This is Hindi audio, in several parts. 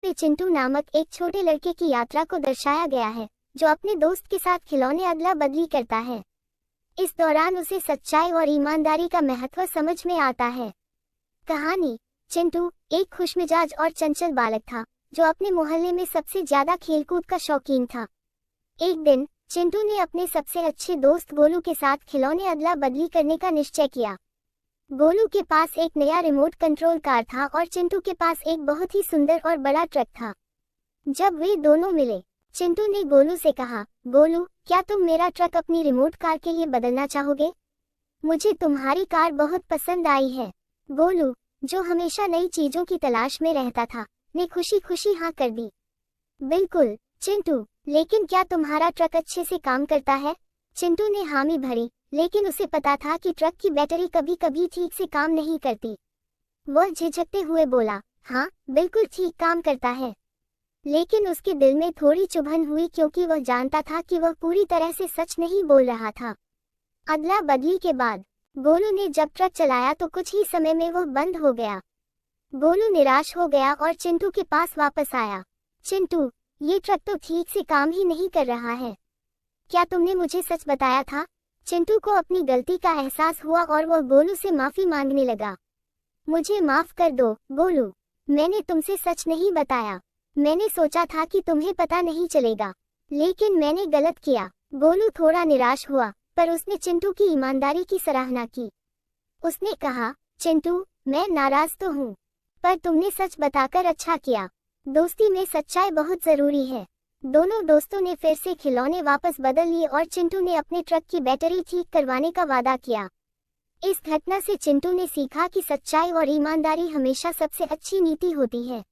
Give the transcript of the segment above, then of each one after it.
में चिंटू नामक एक छोटे लड़के की यात्रा को दर्शाया गया है, जो अपने दोस्त के साथ खिलौने अदला बदली करता है। इस दौरान उसे सच्चाई और ईमानदारी का महत्व समझ में आता है। कहानी। चिंटू एक खुशमिजाज और चंचल बालक था, जो अपने मोहल्ले में सबसे ज्यादा खेलकूद का शौकीन था। एक दिन चिंटू ने अपने सबसे अच्छे दोस्त गोलू के साथ खिलौने अदला बदली करने का निश्चय किया। गोलू के पास एक नया रिमोट कंट्रोल कार था और चिंटू के पास एक बहुत ही सुंदर और बड़ा ट्रक था। जब वे दोनों मिले, चिंटू ने गोलू से कहा, गोलू, क्या तुम मेरा ट्रक अपनी रिमोट कार के लिए बदलना चाहोगे? मुझे तुम्हारी कार बहुत पसंद आई है। गोलू, जो हमेशा नई चीजों की तलाश में रहता था, ने खुशी खुशी हाँ कर दी। बिल्कुल चिंटू, लेकिन क्या तुम्हारा ट्रक अच्छे से काम करता है? चिंटू ने हामी भरी, लेकिन उसे पता था कि ट्रक की बैटरी कभी कभी ठीक से काम नहीं करती। वह झिझकते हुए बोला, हाँ बिल्कुल ठीक काम करता है। लेकिन उसके दिल में थोड़ी चुभन हुई, क्योंकि वह जानता था कि वह पूरी तरह से सच नहीं बोल रहा था। अदला बदली के बाद गोलू ने जब ट्रक चलाया तो कुछ ही समय में वह बंद हो गया। गोलू निराश हो गया और चिंटू के पास वापस आया। चिंटू, ये ट्रक तो ठीक से काम ही नहीं कर रहा है। क्या तुमने मुझे सच बताया था? चिंटू को अपनी गलती का एहसास हुआ और वह गोलू से माफी मांगने लगा। मुझे माफ कर दो गोलू, मैंने तुमसे सच नहीं बताया। मैंने सोचा था कि तुम्हें पता नहीं चलेगा, लेकिन मैंने गलत किया। गोलू थोड़ा निराश हुआ, पर उसने चिंटू की ईमानदारी की सराहना की। उसने कहा, चिंटू, मैं नाराज तो हूँ, पर तुमने सच बताकर अच्छा किया। दोस्ती में सच्चाई बहुत जरूरी है। दोनों दोस्तों ने फिर से खिलौने वापस बदल लिए और चिंटू ने अपने ट्रक की बैटरी ठीक करवाने का वादा किया। इस घटना से चिंटू ने सीखा कि सच्चाई और ईमानदारी हमेशा सबसे अच्छी नीति होती है।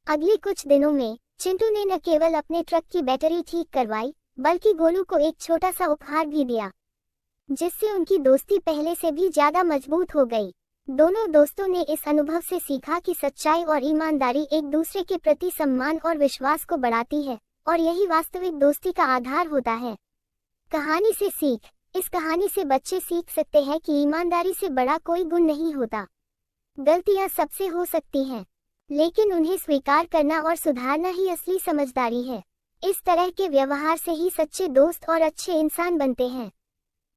अगले कुछ दिनों में चिंटू ने न केवल अपने ट्रक की बैटरी ठीक करवाई, बल्कि गोलू को एक छोटा सा उपहार भी दिया, जिससे उनकी दोस्ती पहले से भी ज्यादा मजबूत हो गई। दोनों दोस्तों ने इस अनुभव से सीखा कि सच्चाई और ईमानदारी एक दूसरे के प्रति सम्मान और विश्वास को बढ़ाती है, और यही वास्तविक दोस्ती का आधार होता है। कहानी से सीख। इस कहानी से बच्चे सीख सकते हैं कि ईमानदारी से बड़ा कोई गुण नहीं होता। गलतियां सबसे हो सकती हैं, लेकिन उन्हें स्वीकार करना और सुधारना ही असली समझदारी है। इस तरह के व्यवहार से ही सच्चे दोस्त और अच्छे इंसान बनते हैं।